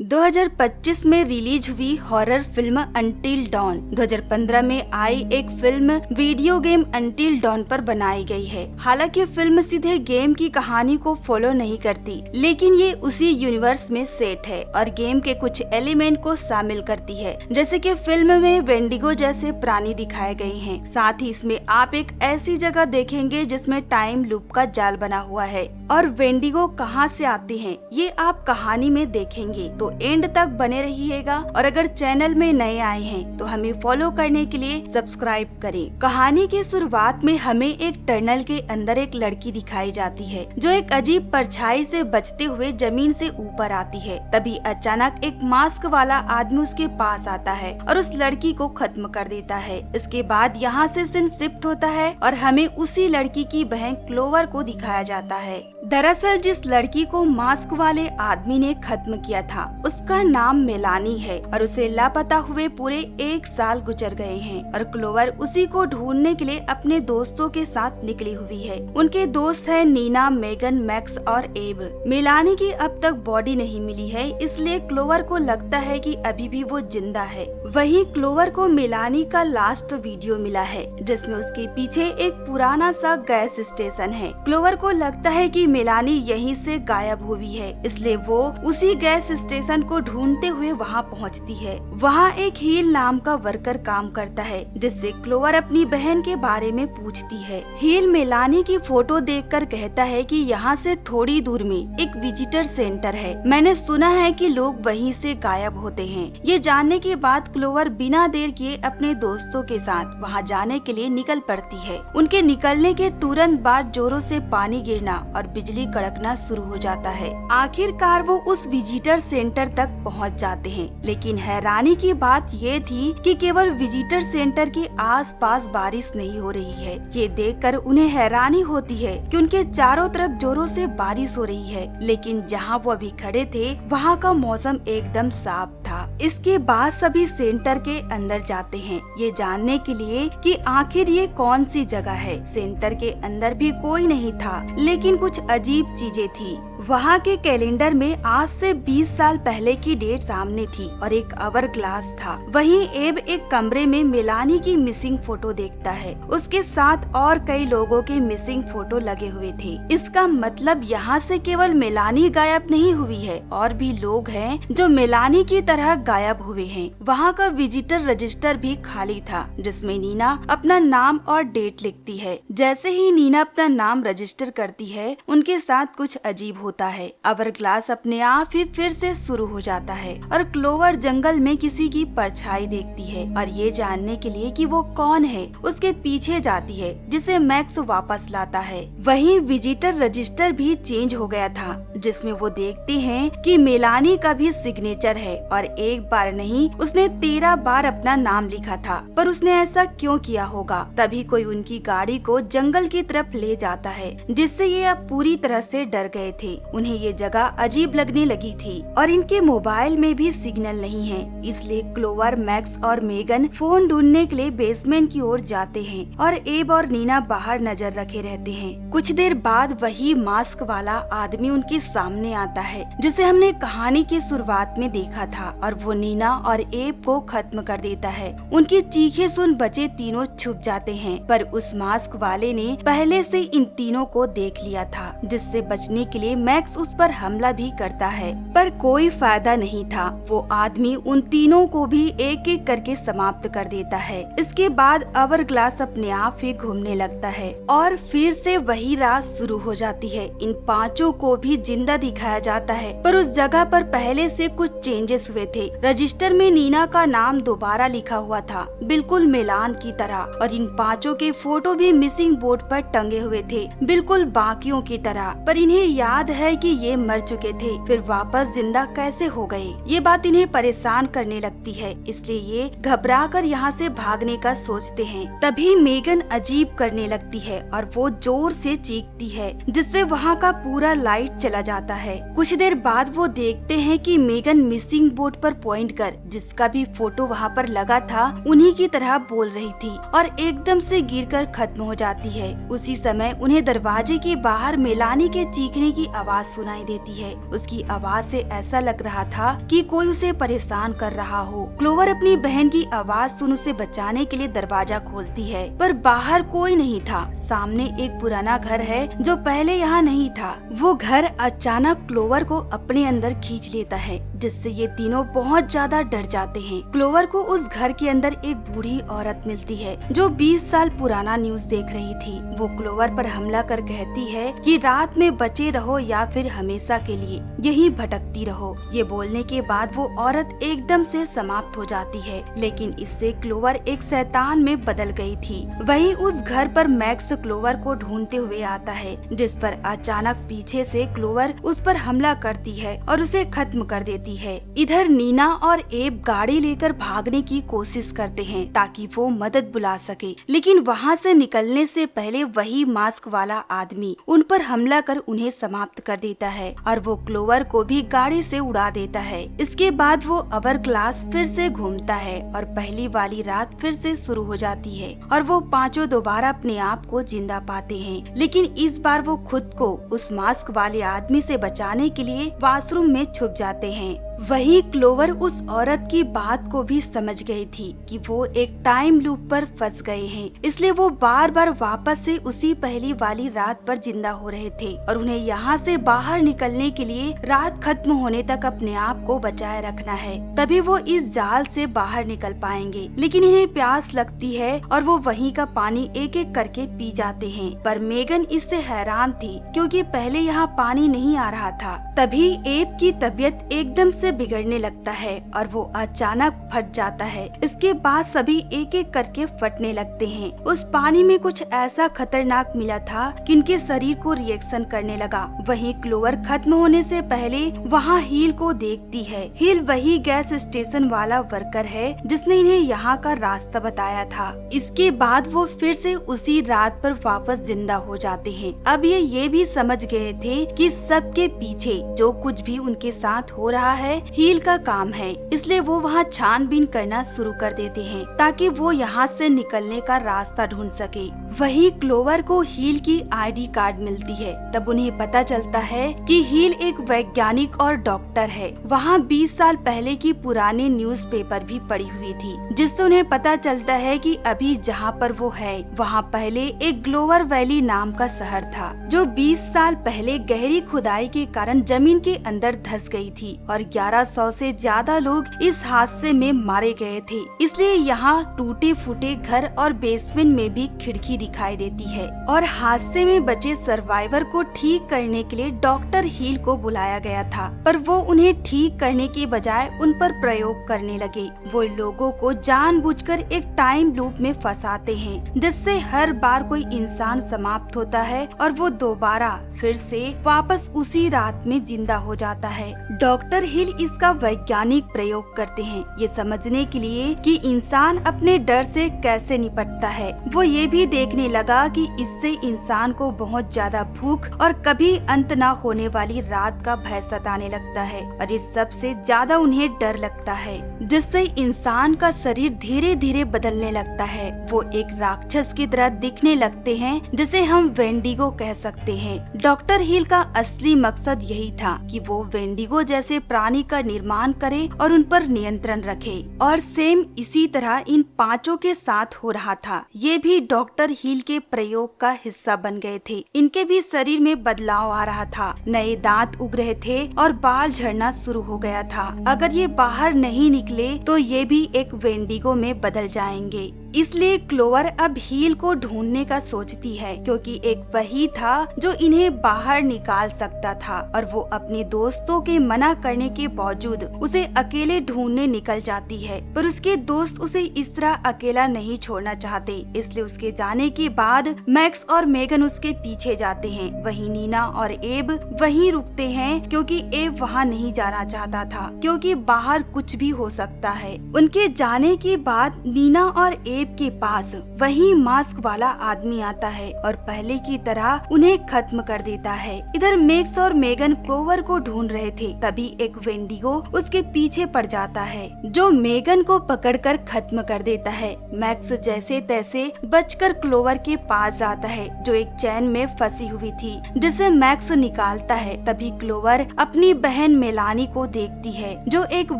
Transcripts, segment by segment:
2025 में रिलीज हुई horror film until don 2015 में आई एक film video game Until Dawn पर बनाई गई है। हालांकि फिल्म सीधे गेम की कहानी को फॉलो नहीं करती, लेकिन ये उसी यूनिवर्स में सेट है और गेम के कुछ एलिमेंट को शामिल करती है, जैसे कि फिल्म में वेंडिगो जैसे प्राणी दिखाए गए हैं। साथ ही इसमें आप एक ऐसी जगह देखेंगे जिसमें टाइम लूप का जाल बना हुआ है और वेंडिगो कहां से आते हैं ये आप कहानी में देखेंगे। तो एंड तक बने रहिएगा और अगर चैनल में नए आए हैं तो हमें फॉलो करने के लिए सब्सक्राइब करें। कहानी की शुरुआत में हमें एक टनल के अंदर एक लड़की दिखाई जाती है जो एक अजीब परछाई से बचते हुए जमीन से ऊपर आती है। तभी अचानक एक मास्क वाला आदमी उसके पास आता है और उस लड़की को खत्म कर देता है। इसके बाद यहाँ से सीन शिफ्ट होता है और हमें उसी लड़की की बहन क्लोवर को दिखाया जाता है। दरअसल जिस लड़की को मास्क वाले आदमी ने खत्म किया था उसका नाम मेलानी है और उसे लापता हुए पूरे 1 साल गुजर गए हैं और क्लोवर उसी को ढूंढने के लिए अपने दोस्तों के साथ निकली हुई है। उनके दोस्त है नीना, मेगन, मैक्स और एब। मेलानी की अब तक बॉडी नहीं मिली है, इसलिए क्लोवर को लगता है कि अभी भी वो जिंदा है। वहीं क्लोवर को मेलानी का लास्ट वीडियो मिला है जिसमें उसके पीछे एक पुराना सा गैस स्टेशन है। क्लोवर को लगता है कि मेलानी यहीं से गायब हुई है, इसलिए वो उसी गैस स्टेशन को ढूंढते हुए वहां पहुंचती है। वहां एक हील नाम का वर्कर काम करता है जिससे क्लोवर अपनी बहन के बारे में पूछती है। हील मेलानी की फोटो देखकर कहता है कि यहाँ से थोड़ी दूर में एक विजिटर सेंटर है, मैंने सुना है कि लोग वहीं से गायब होते हैं। ये जानने के बाद क्लोवर बिना देर किए अपने दोस्तों के साथ वहाँ जाने के लिए निकल पड़ती है। उनके निकलने के तुरंत बाद जोरों से पानी गिरना और बिजली कड़कना शुरू हो जाता है। आखिरकार वो उस विजिटर सेंटर तक पहुंच जाते हैं, लेकिन हैरानी की बात ये थी कि केवल विजिटर सेंटर के आसपास बारिश नहीं हो रही है। ये देखकर उन्हें हैरानी होती है कि उनके चारों तरफ जोरों से बारिश हो रही है, लेकिन जहाँ वो अभी खड़े थे वहाँ का मौसम एकदम साफ था। इसके बाद सभी सेंटर के अंदर जाते हैं ये जानने के लिए कि आखिर ये कौन सी जगह है। सेंटर के अंदर भी कोई नहीं था, लेकिन कुछ अजीब चीजें थी। वहाँ के कैलेंडर में आज से 20 साल पहले की डेट सामने थी और एक आवर ग्लास था। वहीं एब एक कमरे में मेलानी की मिसिंग फोटो देखता है, उसके साथ और कई लोगों के मिसिंग फोटो लगे हुए थे। इसका मतलब यहाँ से केवल मेलानी गायब नहीं हुई है, और भी लोग हैं जो मेलानी की तरह गायब हुए हैं। वहाँ का विजिटर रजिस्टर भी खाली था जिसमें नीना अपना नाम और डेट लिखती है। जैसे ही नीना अपना नाम रजिस्टर करती है उनके साथ कुछ अजीब होता है। आवर ग्लास अपने आप ही फिर से शुरू हो जाता है और क्लोवर जंगल में किसी की परछाई देखती है और ये जानने के लिए कि वो कौन है उसके पीछे जाती है, जिसे मैक्स वापस लाता है। वहीं विजिटर रजिस्टर भी चेंज हो गया था जिसमें वो देखते हैं कि मेलानी का भी सिग्नेचर है और एक बार नहीं उसने 13 बार अपना नाम लिखा था। पर उसने ऐसा क्यों किया होगा? तभी कोई उनकी गाड़ी को जंगल की तरफ ले जाता है जिससे ये अब पूरी तरह से डर गए थे। उन्हें ये जगह अजीब लगने लगी थी और इनके मोबाइल में भी सिग्नल नहीं है, इसलिए क्लोवर, मैक्स और मेगन फोन ढूंढने के लिए बेसमेंट की ओर जाते हैं और एब और नीना बाहर नजर रखे रहते हैं। कुछ देर बाद वही मास्क वाला आदमी उनके सामने आता है जिसे हमने कहानी की शुरुआत में देखा था और वो नीना और एब को खत्म कर देता है। उनकी चीखें सुन बचे तीनों छुप जाते हैं, पर उस मास्क वाले ने पहले से इन तीनों को देख लिया था, जिससे बचने के लिए मैक्स उस पर हमला भी करता है, पर कोई फायदा नहीं था। वो आदमी उन तीनों को भी एक एक करके समाप्त कर देता है। इसके बाद आवर ग्लास अपने आप ही घूमने लगता है और फिर से वही रात शुरू हो जाती है। इन पांचों को भी जिंदा दिखाया जाता है, पर उस जगह पर पहले से कुछ चेंजेस हुए थे। रजिस्टर में नीना का नाम दोबारा लिखा हुआ था, बिल्कुल मेलान की तरह, और इन पांचों के फोटो भी मिसिंग बोर्ड पर टंगे हुए थे, बिल्कुल बाकियों की तरह। पर इन्हें याद है कि ये मर चुके थे, फिर वापस जिंदा कैसे हो गए? ये बात इन्हें परेशान करने लगती है, इसलिए ये घबराकर यहाँ से भागने का सोचते हैं। तभी मेगन अजीब करने लगती है और वो जोर से चीखती है जिससे वहाँ का पूरा लाइट चला जाता है। कुछ देर बाद वो देखते हैं कि मेगन मिसिंग बोर्ड नोट पर पॉइंट कर जिसका भी फोटो वहाँ पर लगा था उन्हीं की तरह बोल रही थी और एकदम से गिरकर खत्म हो जाती है। उसी समय उन्हें दरवाजे के बाहर मेलानी के चीखने की आवाज सुनाई देती है। उसकी आवाज से ऐसा लग रहा था कि कोई उसे परेशान कर रहा हो। क्लोवर अपनी बहन की आवाज सुन उसे बचाने के लिए दरवाजा खोलती है, पर बाहर कोई नहीं था। सामने एक पुराना घर है जो पहले यहाँ नहीं था। वो घर अचानक क्लोवर को अपने अंदर खींच लेता है, जिससे ये तीनों बहुत ज्यादा डर जाते हैं। क्लोवर को उस घर के अंदर एक बूढ़ी औरत मिलती है जो 20 साल पुराना न्यूज देख रही थी। वो क्लोवर पर हमला कर कहती है कि रात में बचे रहो या फिर हमेशा के लिए यहीं भटकती रहो। ये बोलने के बाद वो औरत एकदम से समाप्त हो जाती है, लेकिन इससे क्लोवर एक शैतान में बदल गई थी। वहीं उस घर पर मैक्स क्लोवर को ढूंढते हुए आता है, जिस पर अचानक पीछे से क्लोवर उस पर हमला करती है और उसे खत्म कर देती है। इधर नीना और एब गाड़ी लेकर भागने की कोशिश करते हैं ताकि वो मदद बुला सके, लेकिन वहाँ से निकलने से पहले वही मास्क वाला आदमी उन पर हमला कर उन्हें समाप्त कर देता है और वो क्लोवर को भी गाड़ी से उड़ा देता है। इसके बाद वो अवर क्लास फिर से घूमता है और पहली वाली रात फिर से शुरू हो जाती है और वो पांचों दोबारा अपने आप को जिंदा पाते हैं, लेकिन इस बार वो खुद को उस मास्क वाले आदमी से बचाने के लिए वॉशरूम में छुप जाते हैं। वहीं क्लोवर उस औरत की बात को भी समझ गई थी कि वो एक टाइम लूप पर फंस गए हैं, इसलिए वो बार बार वापस से उसी पहली वाली रात पर जिंदा हो रहे थे और उन्हें यहाँ से बाहर निकलने के लिए रात खत्म होने तक अपने आप को बचाए रखना है, तभी वो इस जाल से बाहर निकल पाएंगे। लेकिन इन्हें प्यास लगती है और वो वहीं का पानी एक एक करके पी जाते हैं, पर मेगन इससे हैरान थी क्योंकि पहले यहाँ पानी नहीं आ रहा था। तभी एब की तबीयत एकदम से बिगड़ने लगता है और वो अचानक फट जाता है। इसके बाद सभी एक एक करके फटने लगते हैं। उस पानी में कुछ ऐसा खतरनाक मिला था कि इनके शरीर को रिएक्शन करने लगा। वहीं क्लोवर खत्म होने से पहले वहाँ हील को देखती है। हील वही गैस स्टेशन वाला वर्कर है जिसने इन्हें यहाँ का रास्ता बताया था। इसके बाद वो फिर से उसी रात पर वापस जिंदा हो जाते हैं। अब ये भी समझ गए थे कि सबके पीछे जो कुछ भी उनके साथ हो रहा है हील का काम है, इसलिए वो वहाँ छानबीन करना शुरू कर देते हैं ताकि वो यहाँ से निकलने का रास्ता ढूंढ सके। वहीं क्लोवर को हील की आईडी कार्ड मिलती है। तब उन्हें पता चलता है कि हील एक वैज्ञानिक और डॉक्टर है। वहाँ 20 साल पहले की पुरानी न्यूज़पेपर भी पड़ी हुई थी, जिससे उन्हें पता चलता है कि अभी जहाँ पर वो है वहाँ पहले एक ग्लोवर वैली नाम का शहर था, जो 20 साल पहले गहरी खुदाई के कारण जमीन के अंदर धंस गई थी और 1100 से ज्यादा लोग इस हादसे में मारे गए थे। इसलिए यहाँ टूटे फूटे घर और बेसमेंट में भी खिड़की दिखाई देती है और हादसे में बचे सर्वाइवर को ठीक करने के लिए डॉक्टर हील को बुलाया गया था, पर वो उन्हें ठीक करने के बजाय उन पर प्रयोग करने लगे। वो लोगों को जानबूझकर एक टाइम लूप में फंसाते हैं, जिससे हर बार कोई इंसान समाप्त होता है और वो दोबारा फिर से वापस उसी रात में जिंदा हो जाता है। डॉक्टर हिल इसका वैज्ञानिक प्रयोग करते हैं ये समझने के लिए कि इंसान अपने डर से कैसे निपटता है। वो ये भी देखने लगा कि इससे इंसान को बहुत ज्यादा भूख और कभी अंत न होने वाली रात का भय सताने लगता है और इस सब से ज्यादा उन्हें डर लगता है, जिससे इंसान का शरीर धीरे धीरे बदलने लगता है। वो एक राक्षस की तरह दिखने लगते हैं, जिसे हम वेंडिगो कह सकते हैं। डॉक्टर हिल का असली मकसद यही था कि वो वेंडिगो जैसे प्राणी का निर्माण करे और उन पर नियंत्रण रखे, और सेम इसी तरह इन पांचों के साथ हो रहा था। ये भी डॉक्टर हिल के प्रयोग का हिस्सा बन गए थे। इनके भी शरीर में बदलाव आ रहा था, नए दांत उग रहे थे और बाल झड़ना शुरू हो गया था। अगर ये बाहर नहीं निकले तो ये भी एक वेंडिगो में बदल जाएंगे। इसलिए क्लोवर अब हील को ढूंढने का सोचती है, क्योंकि एक वही था जो इन्हें बाहर निकाल सकता था, और वो अपने दोस्तों के मना करने के बावजूद उसे अकेले ढूंढने निकल जाती है। पर उसके दोस्त उसे इस तरह अकेला नहीं छोड़ना चाहते, इसलिए उसके जाने के बाद मैक्स और मेगन उसके पीछे जाते हैं। वहीं नीना और एब वहीं रुकते हैं, क्योंकि एब वहाँ नहीं जाना चाहता था, क्योंकि बाहर कुछ भी हो सकता है। उनके जाने के बाद नीना और केव के पास वही मास्क वाला आदमी आता है और पहले की तरह उन्हें खत्म कर देता है। इधर मैक्स और मेगन क्लोवर को ढूंढ रहे थे, तभी एक वेंडिगो उसके पीछे पड़ जाता है जो मेगन को पकड़कर खत्म कर देता है। मैक्स जैसे तैसे बचकर क्लोवर के पास जाता है जो एक चैन में फंसी हुई थी, जिसे मैक्स निकालता है। तभी क्लोवर अपनी बहन मेलानी को देखती है जो एक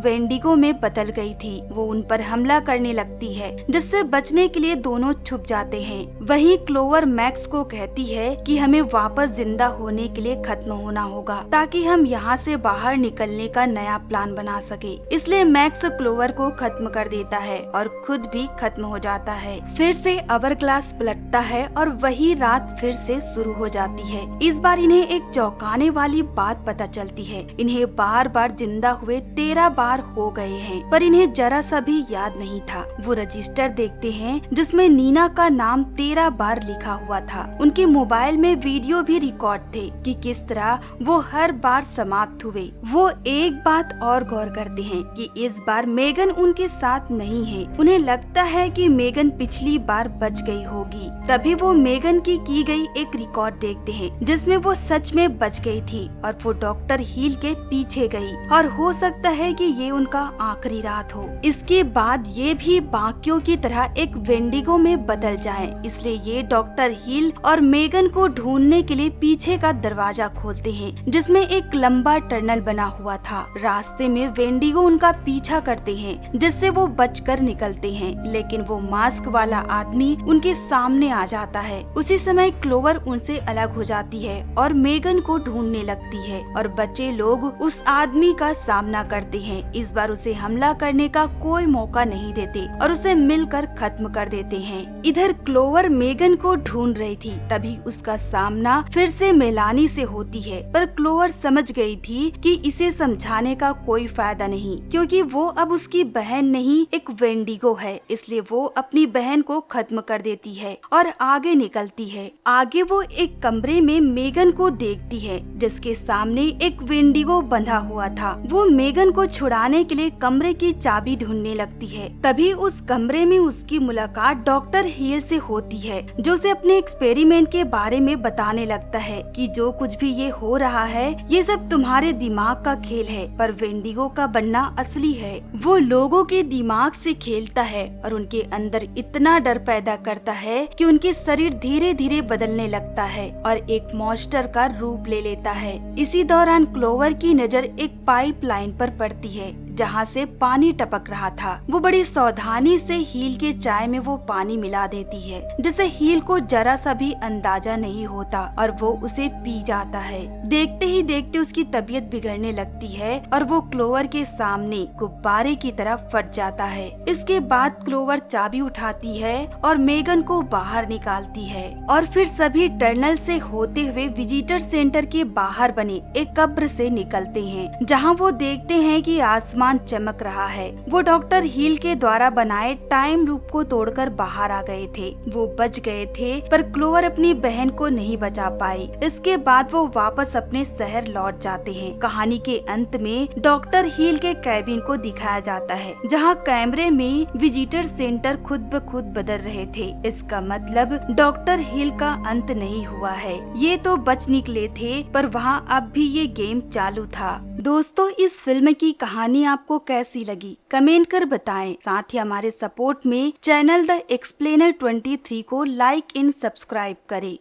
वेंडिगो में बदल गई थी। वो उन पर हमला करने लगती है, जिससे बचने के लिए दोनों छुप जाते हैं। वहीं क्लोवर मैक्स को कहती है कि हमें वापस जिंदा होने के लिए खत्म होना होगा ताकि हम यहाँ से बाहर निकलने का नया प्लान बना सके। इसलिए मैक्स क्लोवर को खत्म कर देता है और खुद भी खत्म हो जाता है। फिर से अवर ग्लास पलटता है और वही रात फिर से शुरू हो जाती है। इस बार इन्हें एक चौंकाने वाली बात पता चलती है। इन्हें बार बार जिंदा हुए 13 बार हो गए हैं, पर इन्हें जरा सा भी याद नहीं था। वो रजिस्टर देखते हैं जिसमें नीना का नाम 13 बार लिखा हुआ था। उनके मोबाइल में वीडियो भी रिकॉर्ड थे कि किस तरह वो हर बार समाप्त हुए। वो एक बात और गौर करते हैं कि इस बार मेगन उनके साथ नहीं है। उन्हें लगता है कि मेगन पिछली बार बच गई होगी। तभी वो मेगन की गई एक रिकॉर्ड देखते हैं जिसमें वो सच में बच गई थी और वो डॉक्टर हील के पीछे गई और हो सकता है कि ये उनका आखिरी रात हो। इसके बाद ये भी बाकियों की तरह एक वेंडिगो में बदल जाए, इसलिए ये डॉक्टर हील और मेगन को ढूंढने के लिए पीछे का दरवाजा खोलते हैं जिसमें एक लंबा टनल बना हुआ था। रास्ते में वेंडिगो उनका पीछा करते हैं जिससे वो बचकर निकलते हैं, लेकिन वो मास्क वाला आदमी उनके सामने आ जाता है। उसी समय क्लोवर उनसे अलग हो जाती है और मेगन को ढूंढने लगती है और बचे लोग उस आदमी का सामना करते हैं। इस बार उसे हमला करने का कोई मौका नहीं देते और उसे मिलकर खत्म कर देते हैं। इधर क्लोवर मेगन को ढूंढ रही थी, तभी उसका सामना फिर से मेलानी से होती है, पर क्लोवर समझ गई थी कि इसे समझाने का कोई फायदा नहीं, क्योंकि वो अब उसकी बहन नहीं एक वेंडिगो है। इसलिए वो अपनी बहन को खत्म कर देती है और आगे निकलती है। आगे वो एक कमरे में मेगन को देखती है जिसके सामने एक वेंडिगो बंधा हुआ था। वो मेगन को छुड़ाने के लिए कमरे की चाबी ढूंढने लगती है। तभी उस कमरे में उसकी मुलाकात डॉक्टर हील से होती है जो उसे अपने एक्सपेरिमेंट के बारे में बताने लगता है कि जो कुछ भी ये हो रहा है ये सब तुम्हारे दिमाग का खेल है, पर वेंडिगो का बनना असली है। वो लोगों के दिमाग से खेलता है और उनके अंदर इतना डर पैदा करता है कि उनके शरीर धीरे धीरे बदलने लगता है और एक मॉन्स्टर का रूप ले लेता है। इसी दौरान क्लोवर की नजर एक पाइपलाइन पर पड़ती है जहाँ से पानी टपक रहा था। वो बड़ी सावधानी से हील के चाय में वो पानी मिला देती है जिसे हील को जरा सा भी अंदाजा नहीं होता और वो उसे पी जाता है। देखते ही देखते उसकी तबीयत बिगड़ने लगती है और वो क्लोवर के सामने गुब्बारे की तरह फट जाता है। इसके बाद क्लोवर चाबी उठाती है और मेगन को बाहर निकालती है और फिर सभी टनल से होते हुए विजिटर सेंटर के बाहर बने एक कब्र से निकलते हैं जहाँ वो देखते हैं कि आसमान चमक रहा है। वो डॉक्टर हील के द्वारा बनाए टाइम लूप को तोड़कर बाहर आ गए थे। वो बच गए थे, पर क्लोवर अपनी बहन को नहीं बचा पाई। इसके बाद वो वापस अपने शहर लौट जाते हैं। कहानी के अंत में डॉक्टर हील के कैबिन को दिखाया जाता है जहाँ कैमरे में विजिटर सेंटर खुद ब खुद बदल रहे थे। इसका मतलब डॉक्टर हील का अंत नहीं हुआ है। ये तो बच निकले थे, पर वहाँ अब भी ये गेम चालू था। दोस्तों, इस फिल्म की कहानी आपको कैसी लगी कमेंट कर बताएं। साथ ही हमारे सपोर्ट में चैनल द एक्सप्लेनर 23 को लाइक एंड सब्सक्राइब करें।